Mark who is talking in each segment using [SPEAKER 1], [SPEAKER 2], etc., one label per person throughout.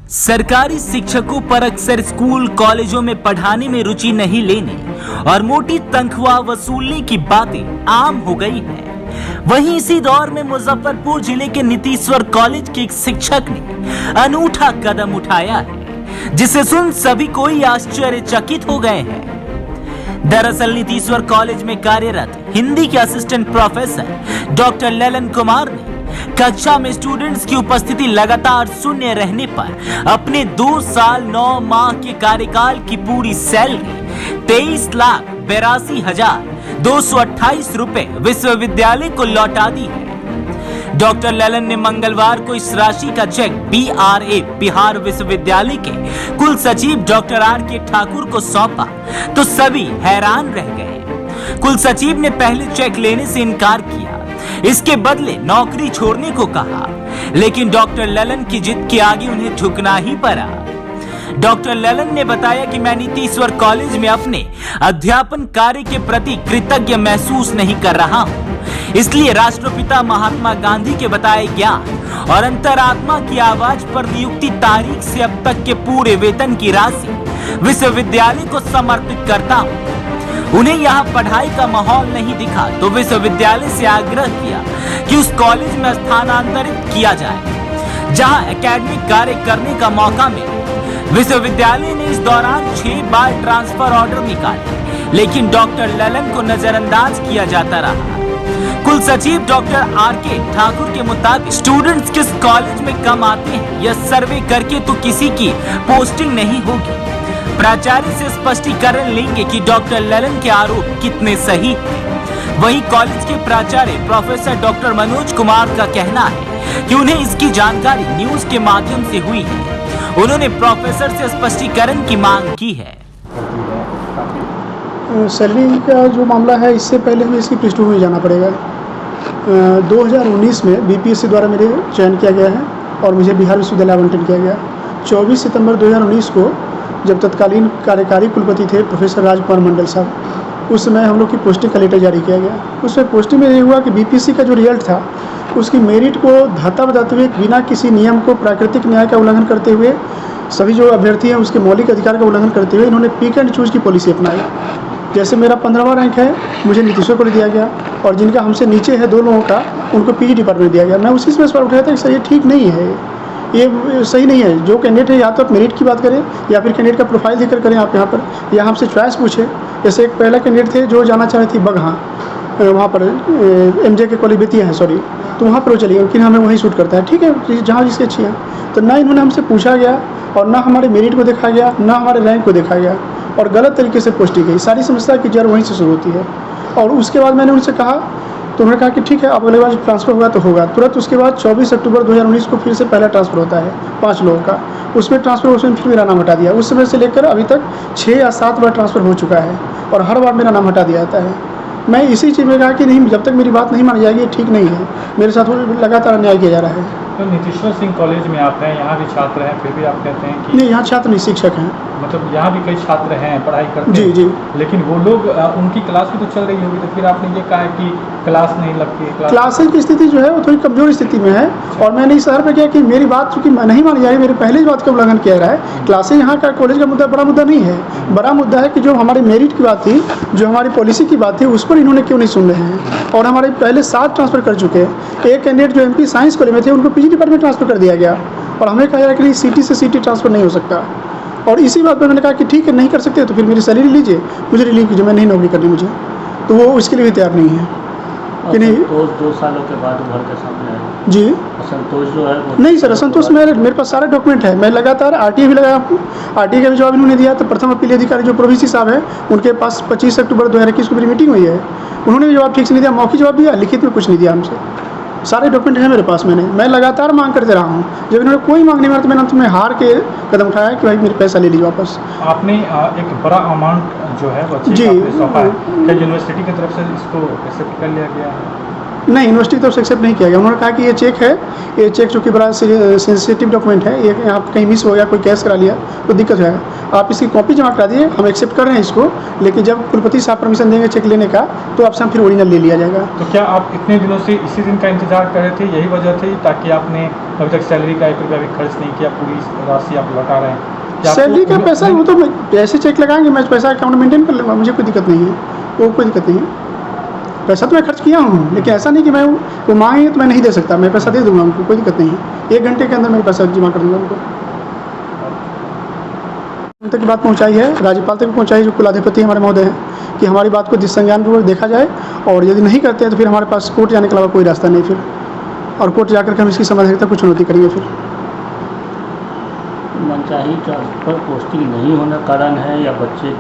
[SPEAKER 1] सरकारी शिक्षकों पर अक्सर स्कूल कॉलेजों में पढ़ाने में रुचि नहीं लेने और मोटी तनख्वाह वसूलने की बातें आम हो गई है। वहीं इसी दौर में मुजफ्फरपुर जिले के नीतीश्वर कॉलेज के एक शिक्षक ने अनूठा कदम उठाया है, जिसे सुन सभी कोई आश्चर्यचकित हो गए हैं। दरअसल नीतीश्वर कॉलेज में कार्यरत हिंदी के assistant professor doctor Lalan Kumar ने कक्षा में स्टूडेंट्स की उपस्थिति लगातार शून्य रहने पर अपने 2 साल 9 माह के कार्यकाल की पूरी सैलरी 23,82,228 रुपए विश्वविद्यालय को लौटा दी है। डॉक्टर ललन ने मंगलवार को इस राशि का चेक BRA बिहार विश्वविद्यालय के कुल सचिव डॉक्टर RK ठाकुर को सौंपा तो सभी हैरान रह गए। कुल सचिव ने पहले चेक लेने से इनकार किया, इसके बदले नौकरी छोड़ने को कहा, लेकिन डॉक्टर ललन की जिद के आगे उन्हें झुकना ही पड़ा। डॉक्टर ललन ने बताया कि मैं नीतीश्वर कॉलेज में अपने अध्यापन कार्य के प्रति कृतज्ञ महसूस नहीं कर रहा हूं, इसलिए राष्ट्रपिता महात्मा गांधी के बताए ज्ञान और अंतरात्मा की आवाज पर नियुक्ति तारीख से अब तक के पूरे वेतन की राशि विश्वविद्यालय को समर्पित करता हूं। उन्हें यहाँ पढ़ाई का माहौल नहीं दिखा तो विश्वविद्यालय से आग्रह किया कि उस कॉलेज में स्थानांतरित किया जाए जहां एकेडमिक कार्य करने का मौका मिले। विश्वविद्यालय ने इस दौरान 6 बार ट्रांसफर ऑर्डर निकाले, लेकिन डॉक्टर ललन को नजरअंदाज किया जाता रहा। कुल सचिव डॉक्टर RK ठाकुर के मुताबिक स्टूडेंट्स किस कॉलेज में कम आते हैं यह सर्वे करके तो किसी की पोस्टिंग नहीं होगी। प्राचार्य से स्पष्टीकरण लेंगे कि डॉक्टर ललन के आरोप कितने सही हैं। वहीं कॉलेज के प्राचार्य प्रोफेसर डॉक्टर मनोज कुमार का कहना है कि उन्हें इसकी जानकारी न्यूज के माध्यम से हुई है। उन्होंने प्रोफेसर से स्पष्टीकरण की मांग की है।
[SPEAKER 2] सैलरी का जो मामला है, इससे पहले हमें इसकी पृष्ठभूमि में जाना पड़ेगा। 2019 में BPSC द्वारा मेरे चयन किया गया है और मुझे बिहार विश्वविद्यालय आवंटन किया गया। 24 सितंबर 2019 को जब तत्कालीन कार्यकारी कुलपति थे प्रोफेसर राजकुमार मंडल साहब, उस समय हम लोग की पोस्टिंग का लेटर जारी किया गया। उसमें पोस्टिंग में ये हुआ कि BPSC का जो रिजल्ट था उसकी मेरिट को धत्ता बताते हुए, बिना किसी नियम को प्राकृतिक न्याय का उल्लंघन करते हुए, सभी जो अभ्यर्थी हैं उसके मौलिक अधिकार का उल्लंघन करते हुए इन्होंने पिक एंड चूज की पॉलिसी अपनाई। जैसे मेरा 15वां रैंक है, मुझे नीतीश्वर को दिया गया, और जिनका हमसे नीचे है 2 लोगों का, उनको PG डिपार्टमेंट दिया गया। मैं उसी से सवाल उठाया था कि सर ये ठीक नहीं है, ये सही नहीं है। जो कैंडिडेट है या तो आप मेरिट की बात करें या फिर कैंडिडेट का प्रोफाइल देखकर करें आप यहाँ पर, या हमसे चॉइस पूछे। जैसे एक पहला कैंडिडेट थे जो जाना चाह रहे थे बगहा, वहाँ पर MJ के कॉलेज बेतिया है, सॉरी, तो वहाँ पर वो चलिए, लेकिन हमें वहीं शूट करता है, ठीक है, जहाँ जिसकी अच्छी है। तो ना इन्होंने हमसे पूछा गया और ना हमारे मेरिट को देखा गया, ना हमारे रैंक को देखा गया, और गलत तरीके से पोस्टिंग गई। सारी समस्या की जड़ वहीं से शुरू होती है। और उसके बाद मैंने उनसे कहा, तो उन्होंने कहा कि ठीक है, अब अगले बार ट्रांसफ़र होगा तो होगा। तुरंत उसके बाद 24 अक्टूबर 2019 को फिर से पहला ट्रांसफ़र होता है 5 लोगों का। उसमें ट्रांसफ़र उसमें फिर मेरा नाम हटा दिया। उस समय से लेकर अभी तक 6 या 7 बार ट्रांसफ़र हो चुका है और हर बार मेरा नाम हटा दिया जाता है। मैं इसी चीज़ में कहा कि नहीं, जब तक मेरी बात नहीं मानी जाएगी ठीक नहीं है। मेरे साथ लगातार अन्याय किया जा रहा है।
[SPEAKER 3] तो नीतीश्वर सिंह कॉलेज में आप हैं, यहाँ भी छात्र हैं, फिर भी आप कहते हैं कि
[SPEAKER 2] नहीं, यहाँ छात्र नहीं, शिक्षक हैं।
[SPEAKER 3] मतलब यहाँ भी कई छात्र हैं, पढ़ाई करते
[SPEAKER 2] जी
[SPEAKER 3] हैं।
[SPEAKER 2] जी।
[SPEAKER 3] लेकिन वो लोग उनकी क्लास भी तो चल रही होगी, तो फिर आपने ये कहा कि क्लास नहीं लगती है।
[SPEAKER 2] क्लासेज की स्थिति जो है वो थोड़ी कमजोर स्थिति में है, और मैंने इस शहर पे किया कि मेरी बात चूँकि नहीं मानी जाएगी, मेरी पहले ही बात का उल्लंघन किया रहा है। क्लासेज यहाँ का कॉलेज का मुद्दा बड़ा मुद्दा नहीं है। बड़ा मुद्दा है कि जो हमारे मेरिट की बात थी, जो हमारी पॉलिसी की बात थी, उस पर इन्होंने क्यों नहीं सुन रहे हैं। और हमारे पहले 7 ट्रांसफ़र कर चुके हैं। एक कैंडिडेट जो MP साइंस कॉलेज में थे उनको PG डिपार्टमेंट ट्रांसफ़र कर दिया गया, और हमें कहा जा रहा है कि CT से CT ट्रांसफ़र नहीं हो सकता। और इसी बात पर मैंने कहा कि ठीक है, नहीं कर सकते तो फिर मेरी सैलरी लीजिए, मुझे रिलीव कीजिए, मैं नहीं नौकरी करनी मुझे। तो वो उसके लिए भी तैयार नहीं है कि नहीं।
[SPEAKER 4] 2 सालों के बाद उभर के सामने आए
[SPEAKER 2] जी,
[SPEAKER 4] असंतोष जो है
[SPEAKER 2] नहीं सर, असंतोष मेरे पास सारे डॉक्यूमेंट है। मैं लगातार RTA भी लगाया आपको, RTA का भी जवाब इन्होंने दिया। तो प्रथम अपील अधिकारी जो प्रोविसी साहब है, उनके पास 25 अक्टूबर 2021 को मेरी मीटिंग हुई है, उन्होंने भी जवाब ठीक से नहीं दिया। मौखिक जवाब दिया, लिखित में कुछ नहीं दिया हमसे। सारे डॉक्यूमेंट हैं मेरे पास। मैं लगातार मांग करते रहा हूँ। जब इन्होंने कोई मांग नहीं मारा तो मैंने अंत में हार के कदम उठाया कि भाई मेरे पैसा ले लीजिए वापस।
[SPEAKER 3] आपने एक बड़ा अमाउंट जो है वो
[SPEAKER 2] जी
[SPEAKER 3] सौंपा है, क्या यूनिवर्सिटी की तरफ से इसको एक्सेप्ट कर लिया गया है?
[SPEAKER 2] नहीं, यूनिवर्सिटी की तरफ से एक्सेप्ट नहीं किया गया। उन्होंने कहा कि ये चेक है, ये चेक चूँकि बड़ा सेंसिटिव डॉक्यूमेंट है, ये यहाँ कहीं मिस हो गया, कोई कैश करा लिया तो दिक्कत है, आप इसकी कॉपी जमा करा दीजिए, हम एक्सेप्ट कर रहे हैं इसको, लेकिन जब कुलपति साहब परमिशन देंगे चेक लेने का तो आपसे हम फिर ओरिजिनल ले लिया जाएगा।
[SPEAKER 3] तो क्या आप इतने दिनों से इसी दिन का इंतजार कर रहे थे, यही वजह थी ताकि आपने अभी तक सैलरी का 1 रुपया भी खर्च नहीं किया, पूरी राशि आप लौटा रहे हैं?
[SPEAKER 2] सैलरी का पैसा वो तो ऐसे चेक लगाएंगे, मैं पैसा अकाउंट मेंटेन कर लूँगा, मुझे कोई दिक्कत नहीं है, वो कोई दिक्कत नहीं है। पैसा तो मैं खर्च किया हूँ, लेकिन ऐसा नहीं कि मैं वो मांगे तो मैं नहीं दे सकता, मैं पैसा दे दूँगा उनको, कोई दिक्कत नहीं है। 1 घंटे के अंदर मैं पैसा जमा कर दूँगा उनको। उन तक की बात पहुँचाई है, राज्यपाल तक भी पहुँचाई, जो कुलाधिपति हमारे महोदय हैं, कि हमारी बात को संज्ञानपूर्वक देखा जाए, और यदि नहीं करते हैं तो फिर हमारे पास कोर्ट जाने के अलावा कोई रास्ता नहीं फिर, और कोर्ट जाकर के हम इसकी समाधान कुछ चुनौती करेंगे फिर।
[SPEAKER 4] मनचाही ट्रांसफर पोस्टिंग नहीं होने कारण है या बच्चे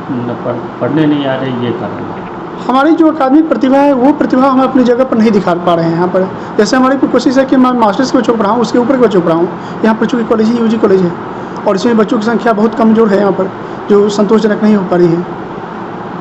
[SPEAKER 4] पढ़ने नहीं आ रहे, ये कारण है?
[SPEAKER 2] हमारी जो अकादमिक प्रतिभा है वो प्रतिभा हम अपनी जगह पर नहीं दिखा पा रहे हैं यहाँ पर। जैसे हमारी कोशिश है कि मैं मास्टर्स के बच्चों को पढ़ाऊँ, उसके ऊपर के बच्चों को पढ़ाऊँ। यहाँ पर चूँकि कॉलेज ही यूजी कॉलेज है और इसमें बच्चों की संख्या बहुत कमज़ोर है यहाँ पर, जो संतोषजनक नहीं हो पा रही है,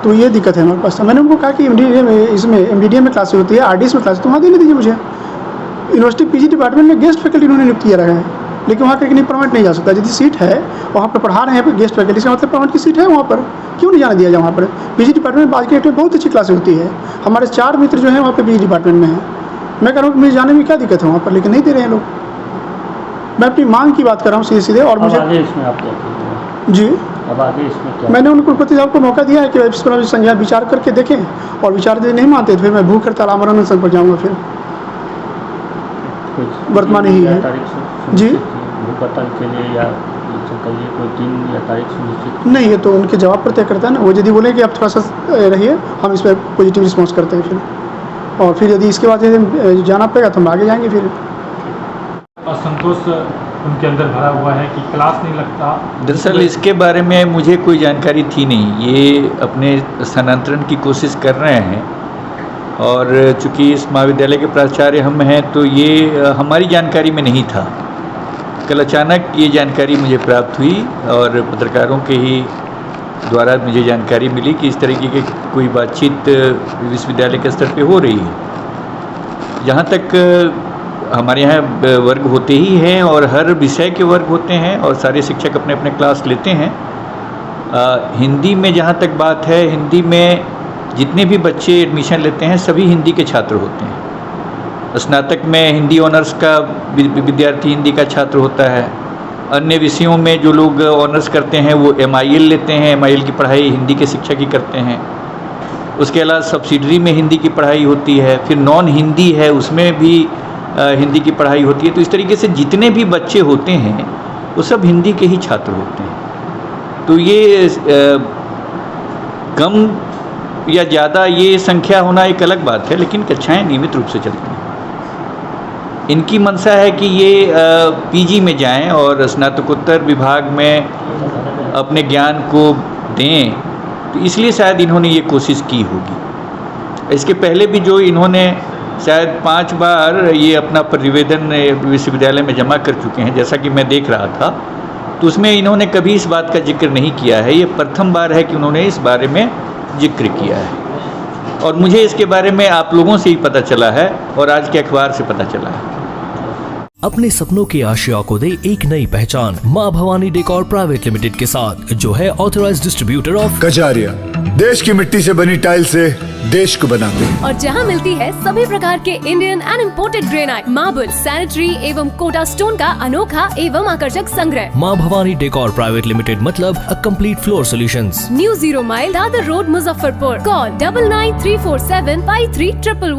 [SPEAKER 2] तो ये दिक्कत है हमारे पास। मैंने उनको कहा कि MDDA में क्लासेस होती है, RDS में क्लास, तो वहाँ देने दीजिए मुझे। यूनिवर्सिटी PG डिपार्टमेंट में गेस्ट फैकल्टी उन्होंने नियुक्त किया रहा है, लेकिन वहाँ कहीं परमानेंट नहीं जा सकता। यदि सीट है वहाँ पर पढ़ा रहे हैं गेस्ट फैकल्टी, इसका मतलब परमानेंट की सीट है वहाँ पर, क्यों नहीं जाने दिया जाए वहाँ पर? PG डिपार्टमेंट में आज के डेट में बहुत अच्छी क्लासें होती है। हमारे 4 मित्र जो हैं वहाँ पे PG डिपार्टमेंट में हैं। मैं कह रहा हूँ मुझे जाने में क्या दिक्कत है वहाँ पर, लेकिन नहीं दे रहे हैं लोग। मैं अपनी मांग की बात कर रहा हूँ सीधे। और मुझे
[SPEAKER 4] आगे इसमें आप क्या करेंगे?
[SPEAKER 2] जी,
[SPEAKER 4] अब आगे इसमें क्या?
[SPEAKER 2] मैंने उनको कुलपति साहब को मौका दिया है कि इस पर संज्ञान विचार करके देखें, और विचार यदि नहीं मानते तो फिर मैं भूख हड़ताल आमरण अनशन पर जाऊँगा फिर। वर्तमान ही है जी,
[SPEAKER 4] भूख हड़ताल के लिए या कहिए कोई दिन या तारीख सुनिश्चित
[SPEAKER 2] नहीं, ये तो उनके जवाब पर तय करता है ना। वो यदि बोले कि आप थोड़ा सा रहिए, हम इस पर पॉजिटिव रिस्पॉन्स करते हैं फिर, और फिर यदि इसके बाद यदि जाना पड़ेगा तो हम आगे जाएंगे फिर।
[SPEAKER 3] असंतोष उनके अंदर भरा हुआ है कि क्लास नहीं लगता।
[SPEAKER 5] दरअसल इसके बारे में मुझे कोई जानकारी थी नहीं, ये अपने स्थानांतरण की कोशिश कर रहे हैं, और चूँकि इस महाविद्यालय के प्राचार्य हम हैं तो ये हमारी जानकारी में नहीं था। कल अचानक ये जानकारी मुझे प्राप्त हुई और पत्रकारों के ही द्वारा मुझे जानकारी मिली कि इस तरीके की कोई बातचीत विश्वविद्यालय के स्तर पे हो रही है। जहाँ तक हमारे यहाँ वर्ग होते ही हैं और हर विषय के वर्ग होते हैं और सारे शिक्षक अपने अपने क्लास लेते हैं। हिंदी में जहाँ तक बात है, हिंदी में जितने भी बच्चे एडमिशन लेते हैं सभी हिंदी के छात्र होते हैं। स्नातक में हिंदी ऑनर्स का विद्यार्थी हिंदी का छात्र होता है। अन्य विषयों में जो लोग ऑनर्स करते हैं वो MIL लेते हैं, MIL की पढ़ाई हिंदी के शिक्षक ही करते हैं। उसके अलावा सब्सिडरी में हिंदी की पढ़ाई होती है, फिर नॉन हिंदी है उसमें भी हिंदी की पढ़ाई होती है। तो इस तरीके से जितने भी बच्चे होते हैं वो सब हिंदी के ही छात्र होते हैं। तो ये कम या ज़्यादा ये संख्या होना एक अलग बात है, लेकिन कक्षाएं नियमित रूप से चलती हैं। इनकी मंशा है कि ये PG में जाएं और स्नातकोत्तर विभाग में अपने ज्ञान को दें, तो इसलिए शायद इन्होंने ये कोशिश की होगी। इसके पहले भी जो इन्होंने शायद 5 बार ये अपना प्रतिवेदन विश्वविद्यालय में जमा कर चुके हैं, जैसा कि मैं देख रहा था, तो उसमें इन्होंने कभी इस बात का जिक्र नहीं किया है। ये प्रथम बार है कि उन्होंने इस बारे में जिक्र किया है, और मुझे इसके बारे में आप लोगों से ही पता चला है और आज के अखबार से पता चला है।
[SPEAKER 6] अपने सपनों की आशिया को दे एक नई पहचान माँ भवानी डेकोर प्राइवेट लिमिटेड के साथ, जो है ऑथराइज्ड डिस्ट्रीब्यूटर ऑफ
[SPEAKER 7] कजारिया। देश की मिट्टी से बनी टाइल से देश को बनाते हैं,
[SPEAKER 8] और जहां मिलती है सभी प्रकार के Indian and imported granite, marble, sanitary एवं कोटा स्टोन का अनोखा एवं आकर्षक संग्रह।
[SPEAKER 6] माँ भवानी डेकोर प्राइवेट लिमिटेड मतलब a complete floor solutions.
[SPEAKER 8] New 0 mile Dadar road, Muzaffarpur. Call 9934753111।